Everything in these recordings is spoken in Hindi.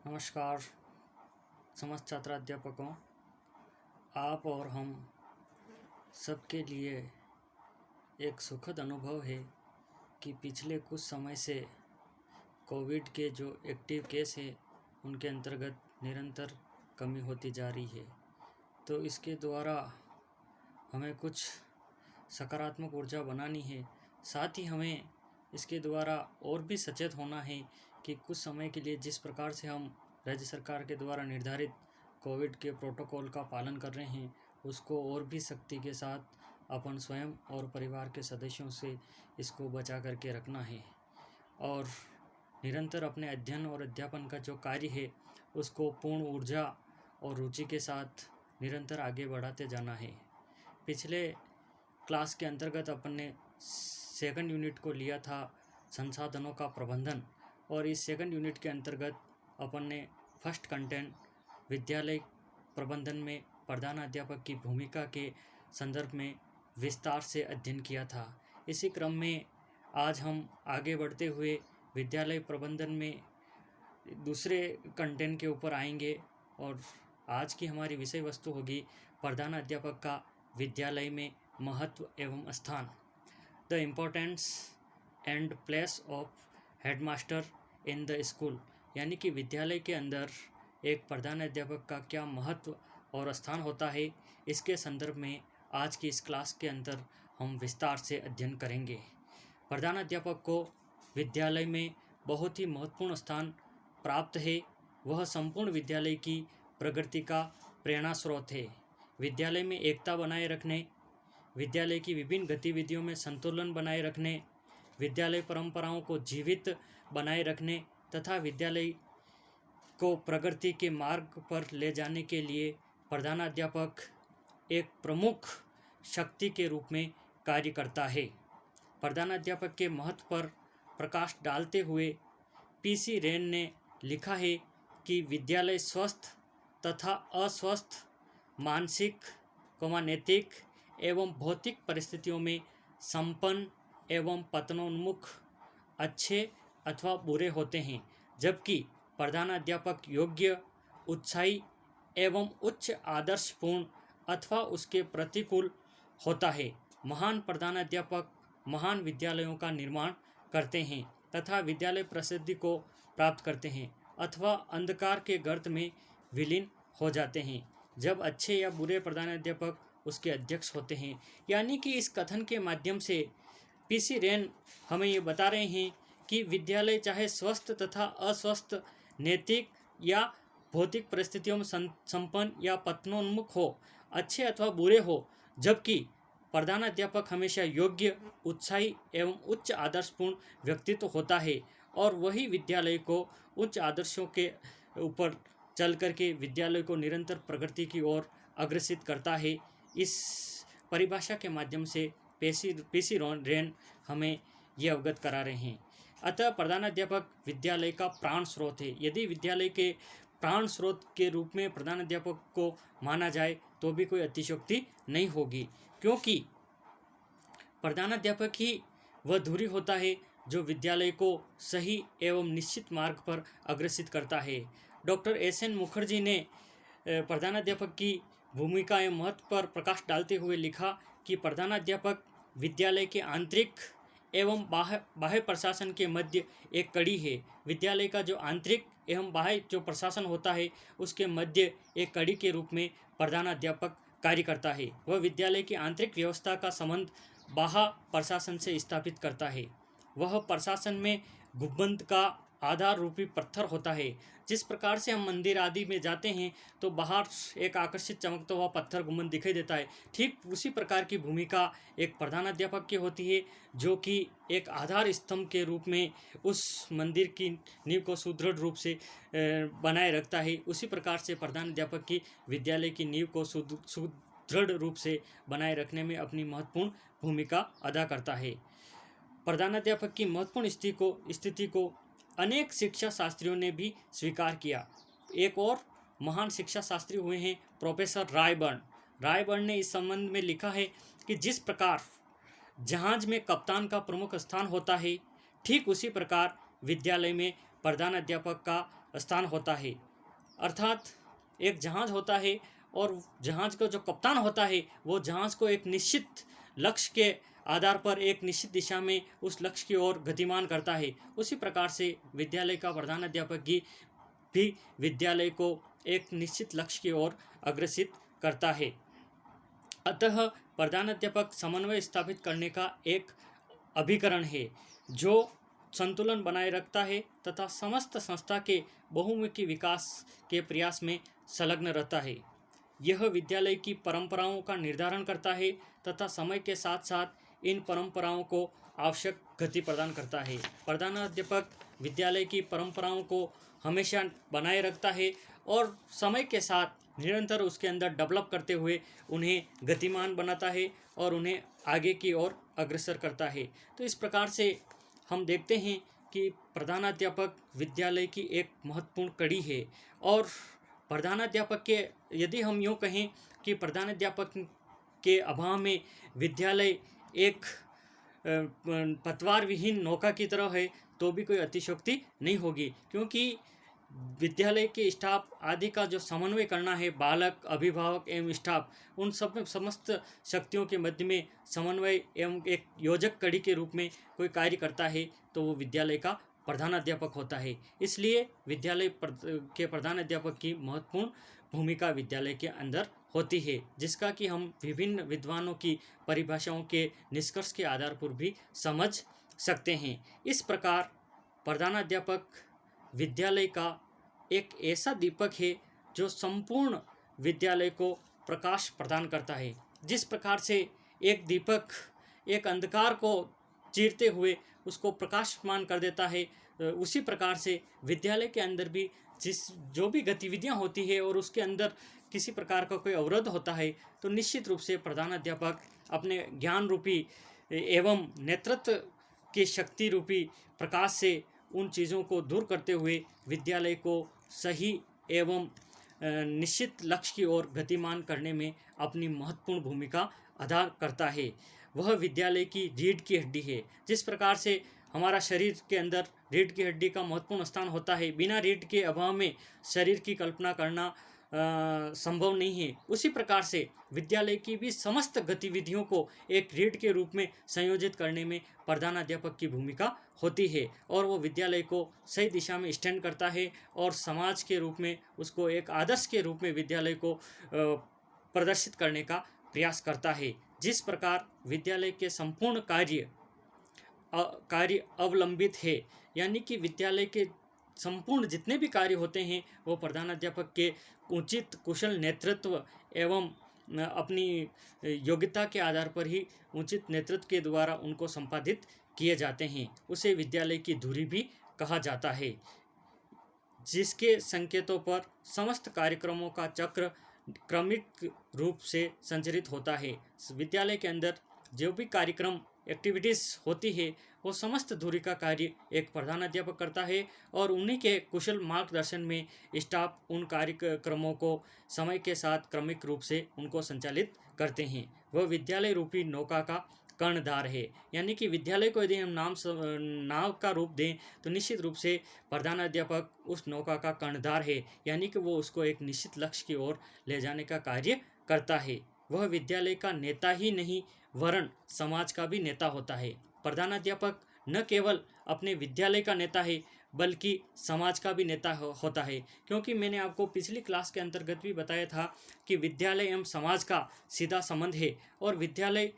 नमस्कार समस्त छात्राध्यापकों। आप और हम सबके लिए एक सुखद अनुभव है कि पिछले कुछ समय से कोविड के जो एक्टिव केस हैं उनके अंतर्गत निरंतर कमी होती जा रही है। तो इसके द्वारा हमें कुछ सकारात्मक ऊर्जा बनानी है। साथ ही हमें इसके द्वारा और भी सचेत होना है कि कुछ समय के लिए जिस प्रकार से हम राज्य सरकार के द्वारा निर्धारित कोविड के प्रोटोकॉल का पालन कर रहे हैं उसको और भी सख्ती के साथ अपन स्वयं और परिवार के सदस्यों से इसको बचा करके रखना है और निरंतर अपने अध्ययन और अध्यापन का जो कार्य है उसको पूर्ण ऊर्जा और रुचि के साथ निरंतर आगे बढ़ाते जाना है। पिछले क्लास के अंतर्गत अपन ने सेकंड यूनिट को लिया था संसाधनों का प्रबंधन और इस सेकंड यूनिट के अंतर्गत अपन ने फर्स्ट कंटेंट विद्यालय प्रबंधन में प्रधानाध्यापक की भूमिका के संदर्भ में विस्तार से अध्ययन किया था। इसी क्रम में आज हम आगे बढ़ते हुए विद्यालय प्रबंधन में दूसरे कंटेंट के ऊपर आएंगे और आज की हमारी विषय वस्तु होगी प्रधानाध्यापक का विद्यालय में महत्व एवं स्थान, the importance and place of headmaster in the school. यानी कि विद्यालय के अंदर एक प्रधानाध्यापक का क्या महत्व और स्थान होता है, इसके संदर्भ में आज की इस क्लास के अंदर हम विस्तार से अध्ययन करेंगे। प्रधानाध्यापक को विद्यालय में बहुत ही महत्वपूर्ण स्थान प्राप्त है। वह संपूर्ण विद्यालय की प्रगति का प्रेरणा स्रोत है। विद्यालय में एकता बनाए रखने, विद्यालय की विभिन्न गतिविधियों में संतुलन बनाए रखने, विद्यालय परंपराओं को जीवित बनाए रखने तथा विद्यालय को प्रगति के मार्ग पर ले जाने के लिए प्रधानाध्यापक एक प्रमुख शक्ति के रूप में कार्य करता है। प्रधानाध्यापक के महत्व पर प्रकाश डालते हुए पीसी रेन ने लिखा है कि विद्यालय स्वस्थ तथा अस्वस्थ मानसिक, नैतिक एवं भौतिक परिस्थितियों में संपन्न एवं पतनोन्मुख, अच्छे अथवा बुरे होते हैं, जबकि प्रधानाध्यापक योग्य, उत्साही एवं उच्च आदर्शपूर्ण अथवा उसके प्रतिकूल होता है। महान प्रधानाध्यापक महान विद्यालयों का निर्माण करते हैं तथा विद्यालय प्रसिद्धि को प्राप्त करते हैं अथवा अंधकार के गर्त में विलीन हो जाते हैं जब अच्छे या बुरे प्रधानाध्यापक उसके अध्यक्ष होते हैं। यानी कि इस कथन के माध्यम से पीसी रेन हमें ये बता रहे हैं कि विद्यालय चाहे स्वस्थ तथा अस्वस्थ, नैतिक या भौतिक परिस्थितियों में संपन्न या पतनोन्मुख हो, अच्छे अथवा बुरे हो, जबकि प्रधानाध्यापक हमेशा योग्य, उत्साही एवं उच्च आदर्शपूर्ण व्यक्तित्व होता है और वही विद्यालय को उच्च आदर्शों के ऊपर चल करके विद्यालय को निरंतर प्रगति की ओर अग्रसित करता है। इस परिभाषा के माध्यम से पीसी रेन हमें ये अवगत करा रहे हैं। अतः प्रधानाध्यापक विद्यालय का प्राण स्रोत है। यदि विद्यालय के प्राण स्रोत के रूप में प्रधानाध्यापक को माना जाए तो भी कोई अतिशयोक्ति नहीं होगी, क्योंकि प्रधानाध्यापक ही वह धुरी होता है जो विद्यालय को सही एवं निश्चित मार्ग पर अग्रसित करता है। Doctor SN. मुखर्जी ने प्रधानाध्यापक की भूमिका एवं महत्व पर प्रकाश डालते हुए लिखा कि प्रधानाध्यापक विद्यालय के आंतरिक एवं बाह्य प्रशासन के मध्य एक कड़ी है। विद्यालय का जो आंतरिक एवं बाह्य जो प्रशासन होता है उसके मध्य एक कड़ी के रूप में प्रधानाध्यापक कार्य करता है। वह विद्यालय की आंतरिक व्यवस्था का संबंध बाह्य प्रशासन से स्थापित करता है। वह प्रशासन में गुंबद का आधार रूपी पत्थर होता है। जिस प्रकार से हम मंदिर आदि में जाते हैं तो बाहर एक आकर्षित चमकता हुआ पत्थर गुंबद दिखाई देता है, ठीक उसी प्रकार की भूमिका एक प्रधानाध्यापक की होती है, जो कि एक आधार स्तंभ के रूप में उस मंदिर की नींव को सुदृढ़ रूप से बनाए रखता है। उसी प्रकार से प्रधानाध्यापक की विद्यालय की नींव को सुदृढ़ रूप से बनाए रखने में अपनी महत्वपूर्ण भूमिका अदा करता है। प्रधानाध्यापक की महत्वपूर्ण स्थिति को अनेक शिक्षा शास्त्रियों ने भी स्वीकार किया। एक और महान शिक्षा शास्त्री हुए हैं प्रोफेसर रायबर्न ने इस संबंध में लिखा है कि जिस प्रकार जहाज में कप्तान का प्रमुख स्थान होता है, ठीक उसी प्रकार विद्यालय में प्रधानाध्यापक का स्थान होता है। अर्थात एक जहाज़ होता है और जहाज़ का जो कप्तान होता है वो जहाज़ को एक निश्चित लक्ष्य के आधार पर एक निश्चित दिशा में उस लक्ष्य की ओर गतिमान करता है। उसी प्रकार से विद्यालय का प्रधानाध्यापक भी विद्यालय को एक निश्चित लक्ष्य की ओर अग्रसित करता है। अतः प्रधानाध्यापक समन्वय स्थापित करने का एक अभिकरण है जो संतुलन बनाए रखता है तथा समस्त संस्था के बहुमुखी विकास के प्रयास में संलग्न रहता है। यह विद्यालय की परंपराओं का निर्धारण करता है तथा समय के साथ साथ इन परंपराओं को आवश्यक गति प्रदान करता है। प्रधानाध्यापक विद्यालय की परंपराओं को हमेशा बनाए रखता है और समय के साथ निरंतर उसके अंदर डेवलप करते हुए उन्हें गतिमान बनाता है और उन्हें आगे की ओर अग्रसर करता है। तो इस प्रकार से हम देखते हैं कि प्रधानाध्यापक विद्यालय की एक महत्वपूर्ण कड़ी है। और प्रधानाध्यापक के यदि हम यूँ कहें कि प्रधानाध्यापक के अभाव में विद्यालय एक पतवार विहीन नौका की तरह है तो भी कोई अतिशयोक्ति नहीं होगी, क्योंकि विद्यालय के स्टाफ आदि का जो समन्वय करना है, बालक, अभिभावक एवं स्टाफ, उन सब में समस्त शक्तियों के मध्य में समन्वय एवं एक योजक कड़ी के रूप में कोई कार्य करता है तो वो विद्यालय का प्रधानाध्यापक होता है। इसलिए विद्यालय के प्रधानाध्यापक की महत्वपूर्ण भूमिका विद्यालय के अंदर होती है, जिसका कि हम विभिन्न विद्वानों की परिभाषाओं के निष्कर्ष के आधार पर भी समझ सकते हैं। इस प्रकार प्रधानाध्यापक विद्यालय का एक ऐसा दीपक है जो संपूर्ण विद्यालय को प्रकाश प्रदान करता है। जिस प्रकार से एक दीपक एक अंधकार को चीरते हुए उसको प्रकाशमान कर देता है, उसी प्रकार से विद्यालय के अंदर भी जो भी गतिविधियां होती है और उसके अंदर किसी प्रकार का कोई अवरोध होता है तो निश्चित रूप से प्रधानाध्यापक अपने ज्ञान रूपी एवं नेतृत्व के शक्ति रूपी प्रकाश से उन चीज़ों को दूर करते हुए विद्यालय को सही एवं निश्चित लक्ष्य की ओर गतिमान करने में अपनी महत्वपूर्ण भूमिका अदा करता है। वह विद्यालय की रीढ़ की हड्डी है। जिस प्रकार से हमारा शरीर के अंदर रीढ़ की हड्डी का महत्वपूर्ण स्थान होता है, बिना रीढ़ के अभाव में शरीर की कल्पना करना संभव नहीं है, उसी प्रकार से विद्यालय की भी समस्त गतिविधियों को एक रीढ़ के रूप में संयोजित करने में प्रधानाध्यापक की भूमिका होती है और वो विद्यालय को सही दिशा में स्टैंड करता है और समाज के रूप में उसको एक आदर्श के रूप में विद्यालय को प्रदर्शित करने का प्रयास करता है। जिस प्रकार विद्यालय के संपूर्ण कार्य अवलंबित है, यानी कि विद्यालय के संपूर्ण जितने भी कार्य होते हैं वो प्रधानाध्यापक के उचित कुशल नेतृत्व एवं अपनी योग्यता के आधार पर ही उचित नेतृत्व के द्वारा उनको संपादित किए जाते हैं। उसे विद्यालय की धुरी भी कहा जाता है, जिसके संकेतों पर समस्त कार्यक्रमों का चक्र क्रमिक रूप से संचरित होता है। विद्यालय के अंदर जो भी कार्यक्रम एक्टिविटीज़ होती है वो समस्त धुरी का कार्य एक प्रधानाध्यापक करता है और उन्हीं के कुशल मार्गदर्शन में स्टाफ उन कार्यक्रमों को समय के साथ क्रमिक रूप से उनको संचालित करते हैं। वह विद्यालय रूपी नौका का कर्णधार है, यानी कि विद्यालय को यदि हम नाव का रूप दें तो निश्चित रूप से प्रधानाध्यापक उस नौका का कर्णधार है, यानी कि वो उसको एक निश्चित लक्ष्य की ओर ले जाने का कार्य करता है। वह विद्यालय का नेता ही नहीं वरन समाज का भी नेता होता है। प्रधानाध्यापक न केवल अपने विद्यालय का नेता है बल्कि समाज का भी नेता होता है, क्योंकि मैंने आपको पिछली क्लास के अंतर्गत भी बताया था कि विद्यालय एवं समाज का सीधा संबंध है और विद्यालय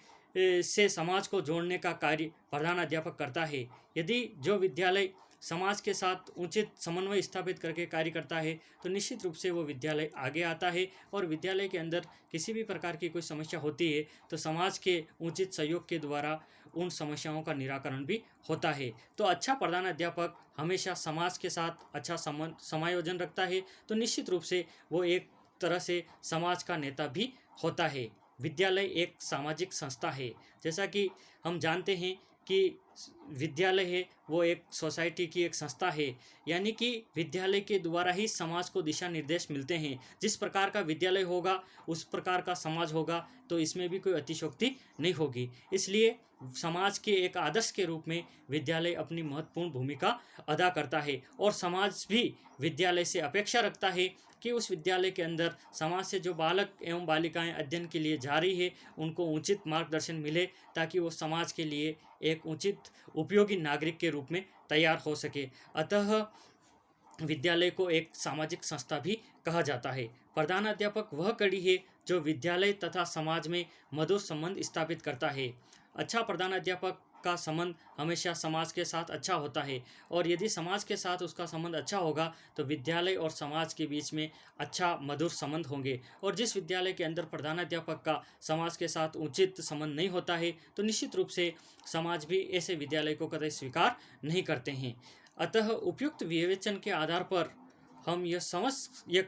से समाज को जोड़ने का कार्य प्रधानाध्यापक करता है। यदि जो विद्यालय समाज के साथ उचित समन्वय स्थापित करके कार्य करता है तो निश्चित रूप से वो विद्यालय आगे आता है और विद्यालय के अंदर किसी भी प्रकार की कोई समस्या होती है तो समाज के उचित सहयोग के द्वारा उन समस्याओं का निराकरण भी होता है। तो अच्छा प्रधानाध्यापक हमेशा समाज के साथ अच्छा समायोजन रखता है, तो निश्चित रूप से वो एक तरह से समाज का नेता भी होता है। विद्यालय एक सामाजिक संस्था है। जैसा कि हम जानते हैं कि विद्यालय है वो एक सोसाइटी की एक संस्था है, यानी कि विद्यालय के द्वारा ही समाज को दिशा निर्देश मिलते हैं। जिस प्रकार का विद्यालय होगा उस प्रकार का समाज होगा, तो इसमें भी कोई अतिशयोक्ति नहीं होगी। इसलिए समाज के एक आदर्श के रूप में विद्यालय अपनी महत्वपूर्ण भूमिका अदा करता है, और समाज भी विद्यालय से अपेक्षा रखता है कि उस विद्यालय के अंदर समाज से जो बालक एवं बालिकाएं अध्ययन के लिए जा रही है उनको उचित मार्गदर्शन मिले, ताकि वो समाज के लिए एक उचित उपयोगी नागरिक के रूप में तैयार हो सके। अतः विद्यालय को एक सामाजिक संस्था भी कहा जाता है। प्रधानाध्यापक वह कड़ी है जो विद्यालय तथा समाज में मधुर संबंध स्थापित करता है। अच्छा प्रधानाध्यापक का संबंध हमेशा समाज के साथ अच्छा होता है, और यदि समाज के साथ उसका संबंध अच्छा होगा तो विद्यालय और समाज के बीच में अच्छा मधुर संबंध होंगे। और जिस विद्यालय के अंदर प्रधानाध्यापक का समाज के साथ उचित संबंध नहीं होता है तो निश्चित रूप से समाज भी ऐसे विद्यालय को कतई स्वीकार नहीं करते हैं। अतः उपयुक्त विवेचन के आधार पर हम यह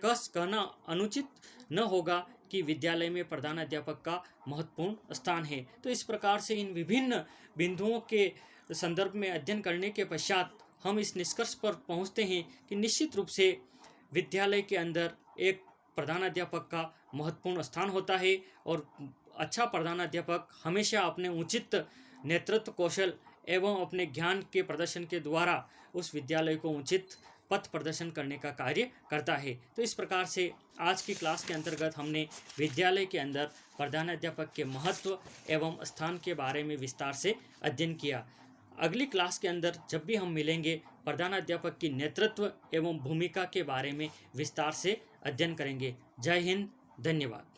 कहना अनुचित न होगा कि विद्यालय में प्रधानाध्यापक का महत्वपूर्ण स्थान है। तो इस प्रकार से इन विभिन्न बिंदुओं के संदर्भ में अध्ययन करने के पश्चात हम इस निष्कर्ष पर पहुंचते हैं कि निश्चित रूप से विद्यालय के अंदर एक प्रधानाध्यापक का महत्वपूर्ण स्थान होता है, और अच्छा प्रधानाध्यापक हमेशा अपने उचित नेतृत्व कौशल एवं अपने ज्ञान के प्रदर्शन के द्वारा उस विद्यालय को उचित पथ प्रदर्शन करने का कार्य करता है। तो इस प्रकार से आज की क्लास के अंतर्गत हमने विद्यालय के अंदर प्रधानाध्यापक के महत्व एवं स्थान के बारे में विस्तार से अध्ययन किया। अगली क्लास के अंदर जब भी हम मिलेंगे, प्रधानाध्यापक की नेतृत्व एवं भूमिका के बारे में विस्तार से अध्ययन करेंगे। जय हिंद, धन्यवाद।